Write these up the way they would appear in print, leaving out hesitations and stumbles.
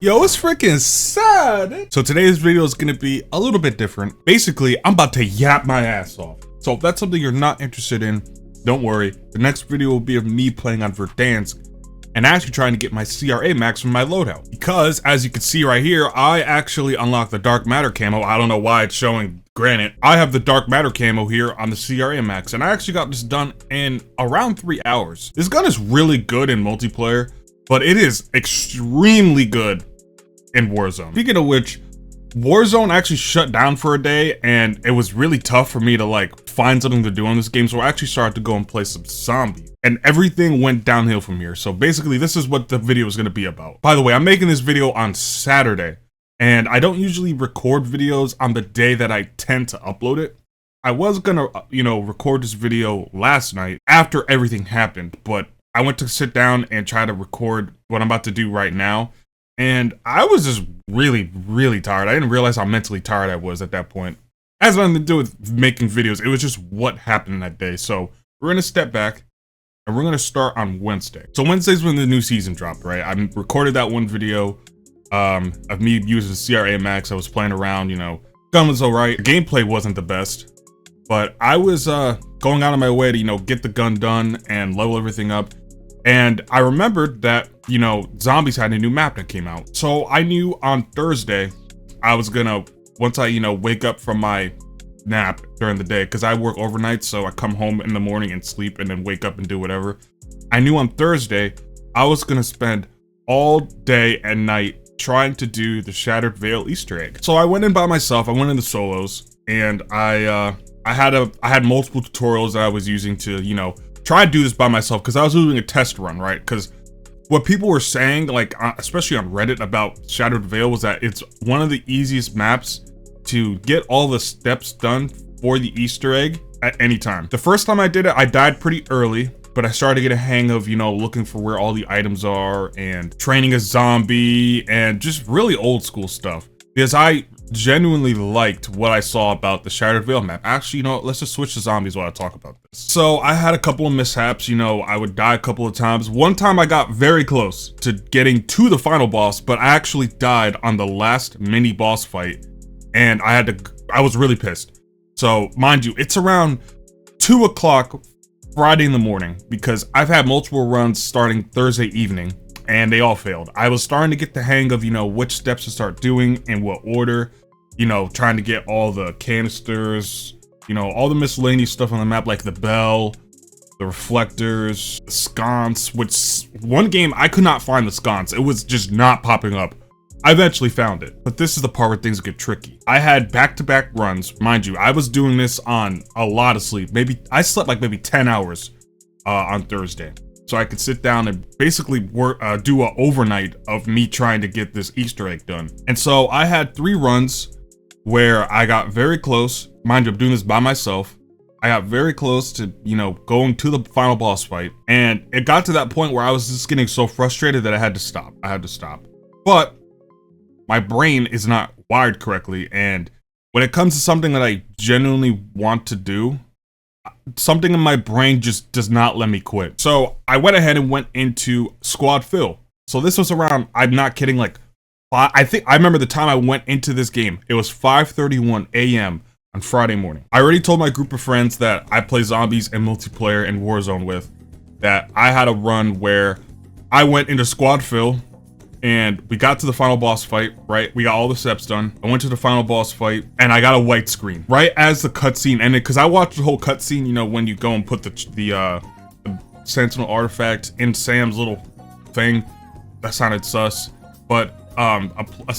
Yo, it's freaking sad. So today's video is gonna be a little bit different. Basically, I'm about to yap my ass off. So if that's something you're not interested in, don't worry. The next video will be of me playing on Verdansk and actually trying to get my CRA max from my loadout. Because as you can see right here, I actually unlocked the dark matter camo. I don't know why it's showing granite. I have the dark matter camo here on the CRA max, and I actually got this done in around 3 hours. This gun is really good in multiplayer, but it is extremely good in Warzone. Speaking of which, Warzone actually shut down for a day, and it was really tough for me to like find something to do in this game, so I actually started to go and play some zombies, and everything went downhill from here. So basically, this is what the video is going to be about. By the way, I'm making this video on Saturday, and I don't usually record videos on the day that I tend to upload it. I was gonna, record this video last night after everything happened, but I went to sit down and try to record what I'm about to do right now. And I was just really tired. I didn't realize how mentally tired I was at that point. It has nothing to do with making videos. It was just what happened that day. So we're going to step back and we're going to start on Wednesday. So Wednesday's when the new season dropped, right? I recorded that one video of me using the CRA max. I was playing around, gun was all right. The gameplay wasn't the best, but I was going out of my way to, get the gun done and level everything up. And I remembered that, zombies had a new map that came out. So I knew on Thursday, I was gonna, once I, wake up from my nap during the day, because I work overnight, so I come home in the morning and sleep and then wake up and do whatever. I knew on Thursday, I was gonna spend all day and night trying to do the Shattered Veil Easter egg. So I went in by myself, I went in the solos, and I had multiple tutorials that I was using to, try to do this by myself, because I was doing a test run, right? Because what people were saying, like especially on Reddit about Shattered Veil, was that it's one of the easiest maps to get all the steps done for the Easter egg at any time. The first time I did it, I died pretty early, but I started to get a hang of, looking for where all the items are and training a zombie and just really old school stuff. Because I genuinely liked what I saw about the Shattered Veil map. Actually, let's just switch to zombies while I talk about this. So I had a couple of mishaps, I would die a couple of times. One time I got very close to getting to the final boss, but I actually died on the last mini boss fight, and I was really pissed. So mind you, it's around 2 o'clock Friday in the morning, because I've had multiple runs starting Thursday evening, and they all failed. I was starting to get the hang of, which steps to start doing in what order, trying to get all the canisters, all the miscellaneous stuff on the map, like the bell, the reflectors, the sconce, which one game I could not find the sconce. It was just not popping up. I eventually found it, but this is the part where things get tricky. I had back-to-back runs. Mind you, I was doing this on a lot of sleep. I slept like maybe 10 hours on Thursday. So I could sit down and basically do an overnight of me trying to get this Easter egg done. And so I had 3 runs where I got very close. Mind you, I'm doing this by myself. I got very close to, going to the final boss fight. And it got to that point where I was just getting so frustrated that I had to stop. But my brain is not wired correctly. And when it comes to something that I genuinely want to do, something in my brain just does not let me quit. So I went ahead and went into squad fill. So this was around, I'm not kidding, like I remember the time I went into this game. It was 5:31 a.m. on Friday morning. I already told my group of friends that I play zombies and multiplayer and Warzone with that I had a run where I went into squad fill, and we got to the final boss fight, right? We got all the steps done. I went to the final boss fight, and I got a white screen right as the cutscene ended, because I watched the whole cutscene, when you go and put the Sentinel artifact in Sam's little thing. That sounded sus. But a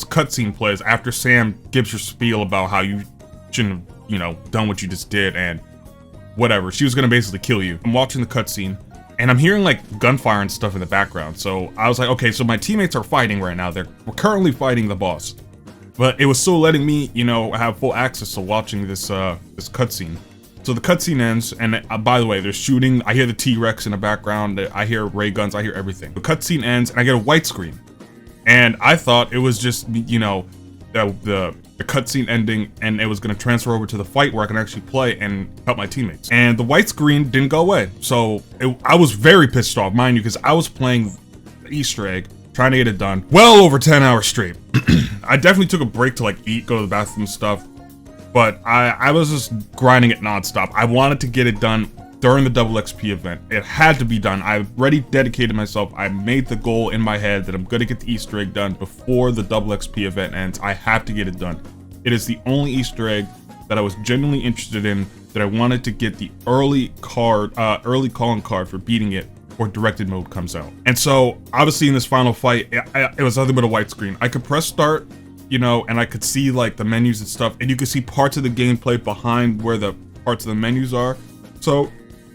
cutscene plays after Sam gives your spiel about how you shouldn't have, done what you just did, and whatever. She was gonna basically kill you. I'm watching the cutscene, and I'm hearing like gunfire and stuff in the background. So I was like, okay, so my teammates are fighting right now. We're currently fighting the boss. But it was still letting me, have full access to watching this cutscene. So the cutscene ends, and by the way, there's shooting. I hear the T-Rex in the background. I hear ray guns. I hear everything. The cutscene ends, and I get a white screen. And I thought it was just, the cutscene ending, and it was going to transfer over to the fight where I can actually play and help my teammates. And the white screen didn't go away. So I was very pissed off, mind you, because I was playing the Easter egg trying to get it done. Well over 10 hours straight. I definitely took a break to like eat, go to the bathroom and stuff. But I was just grinding it nonstop. I wanted to get it done during the double XP event. It had to be done. I already dedicated myself. I made the goal in my head that I'm gonna get the Easter egg done before the double XP event ends. I have to get it done. It is the only Easter egg that I was genuinely interested in, that I wanted to get the early calling card for beating it before directed mode comes out. And so obviously in this final fight, it was nothing but a white screen. I could press start, you know, and I could see like the menus and stuff, and you could see parts of the gameplay behind where the parts of the menus are. So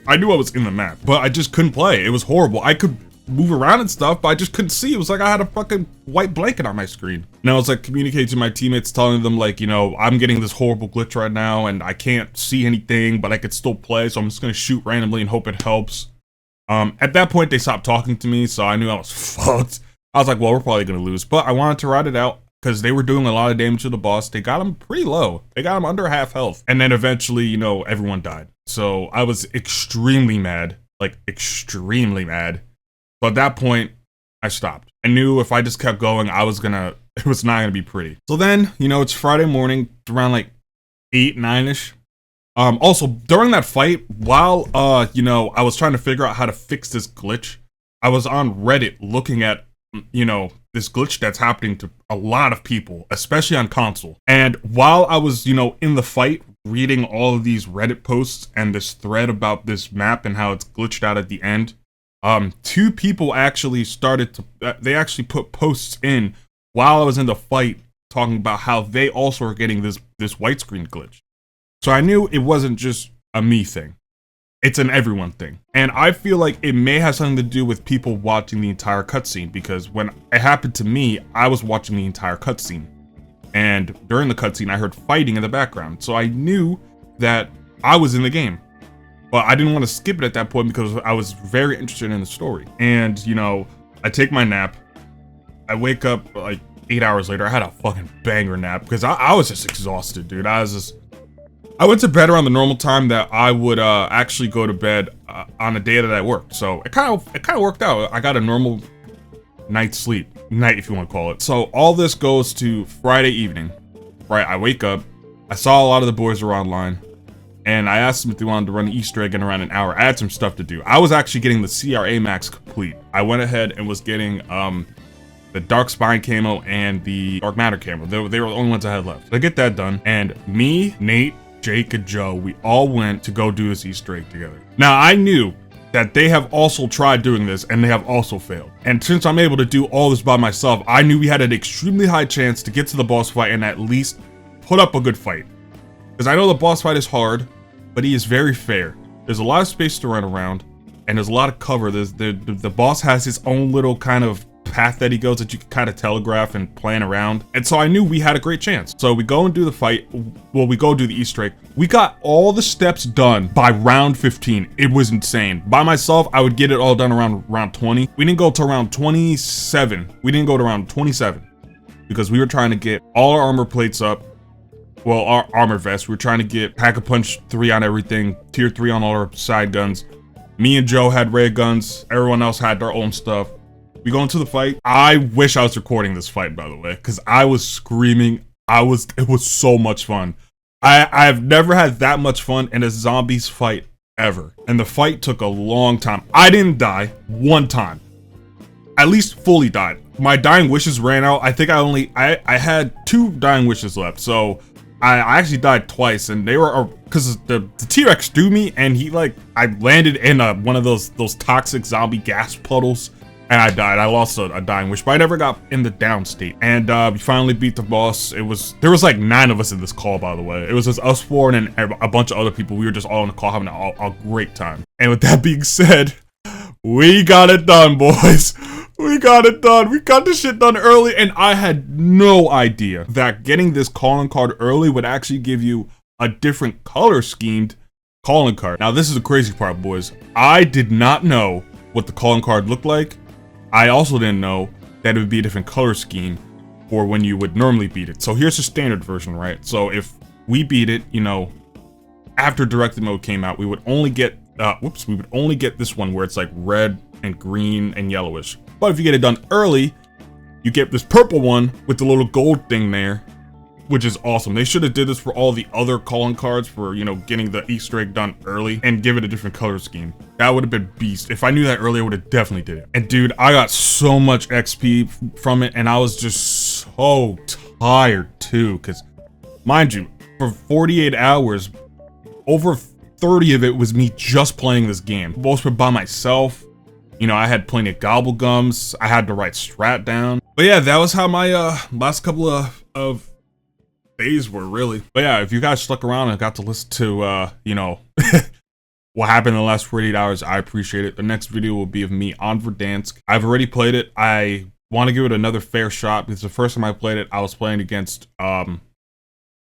I knew I was in the map, but I just couldn't play. It was horrible. I could move around and stuff, but I just couldn't see. It was like I had a fucking white blanket on my screen. And I was like communicating to my teammates, telling them like, you know, I'm getting this horrible glitch right now and I can't see anything, but I could still play. So I'm just gonna shoot randomly and hope it helps. At that point, they stopped talking to me, so I knew I was fucked. I was like, well, we're probably gonna lose, but I wanted to ride it out, because they were doing a lot of damage to the boss. They got him pretty low. They got him under half health. And then eventually, you know, everyone died. So I was extremely mad, like extremely mad. So at that point, I stopped. I knew if I just kept going, it was not gonna be pretty. So then, you know, it's Friday morning, around like 8, 9-ish. Also, during that fight, while, you know, I was trying to figure out how to fix this glitch, I was on Reddit looking at, you know, this glitch that's happening to a lot of people, especially on console. And while I was, you know, in the fight, reading all of these Reddit posts and this thread about this map and how it's glitched out at the end, 2 people actually started to, they actually put posts in while I was in the fight talking about how they also are getting this white screen glitch. So I knew it wasn't just a me thing. It's an everyone thing. And I feel like it may have something to do with people watching the entire cutscene, because when it happened to me, I was watching the entire cutscene. And during the cutscene, I heard fighting in the background. So I knew that I was in the game. But I didn't want to skip it at that point because I was very interested in the story. And, you know, I take my nap. I wake up like 8 hours later. I had a fucking banger nap because I was just exhausted, dude. I went to bed around the normal time that I would actually go to bed on a day that I worked. So it kind of worked out. I got a normal night's sleep, if you want to call it. So all this goes to Friday evening, right? I wake up. I saw a lot of the boys were online, and I asked them if they wanted to run an Easter egg in around an hour. I had some stuff to do. I was actually getting the CRA max complete. I went ahead and was getting the Dark Spine camo and the Dark Matter camo. They were the only ones I had left. So I get that done, and me, Nate, Jake, and Joe, we all went to go do this Easter egg together. Now, I knew that they have also tried doing this, and they have also failed. And since I'm able to do all this by myself, I knew we had an extremely high chance to get to the boss fight and at least put up a good fight. Because I know the boss fight is hard, but he is very fair. There's a lot of space to run around, and there's a lot of cover. The boss has his own little kind of path that he goes that you can kind of telegraph and plan around. And so I knew we had a great chance. So we go and do the fight. Well, we go do the Easter egg. We got all the steps done by round 15. It was insane. By myself, I would get it all done around round 20. We didn't go to around 27. We didn't go to around 27 because we were trying to get all our armor plates up. Well, our armor vests. We were trying to get Pack-a-Punch 3 on everything, tier 3 on all our side guns. Me and Joe had ray guns. Everyone else had their own stuff. We go into the fight. I wish I was recording this fight, by the way, because I was screaming. It was so much fun. I've never had that much fun in a zombies fight ever. And the fight took a long time. I didn't die one time. At least fully died. My dying wishes ran out. I think I had 2 dying wishes left. So I actually died twice, and they were because the T-Rex threw me, and I landed in one of those toxic zombie gas puddles. And I died. I lost a dying wish, but I never got in the down state. And we finally beat the boss. There was like 9 of us in this call, by the way. It was just us 4 and then a bunch of other people. We were just all in the call having a great time. And with that being said, we got it done, boys. We got it done. We got this shit done early, and I had no idea that getting this calling card early would actually give you a different color schemed calling card. Now, this is the crazy part, boys. I did not know what the calling card looked like. I also didn't know that it would be a different color scheme for when you would normally beat it. So here's the standard version, right? So if we beat it, you know, after directed mode came out, we would only get, this one where it's like red and green and yellowish. But if you get it done early, you get this purple one with the little gold thing there, which is awesome. They should have did this for all the other calling cards for, you know, getting the Easter egg done early and give it a different color scheme. That would have been beast. If I knew that earlier, I would have definitely did it. And dude, I got so much XP from it, and I was just so tired too, because mind you, for 48 hours, over 30 of it was me just playing this game. Most were by myself. You know, I had plenty of gobble gums. I had to write strat down. But yeah, that was how my last couple of days were, really. But yeah, if you guys stuck around and got to listen to you know, what happened in the last 48 hours, I appreciate it. The next video will be of me on Verdansk. I've already played it. I want to give it another fair shot because the first time I played it, I was playing against a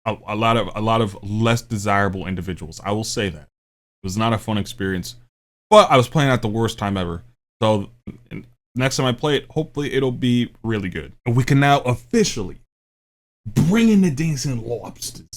lot of less desirable individuals. I will say that. It was not a fun experience, but I was playing at the worst time ever. So next time I play it, hopefully it'll be really good. And we can now officially bring in the dancing lobsters.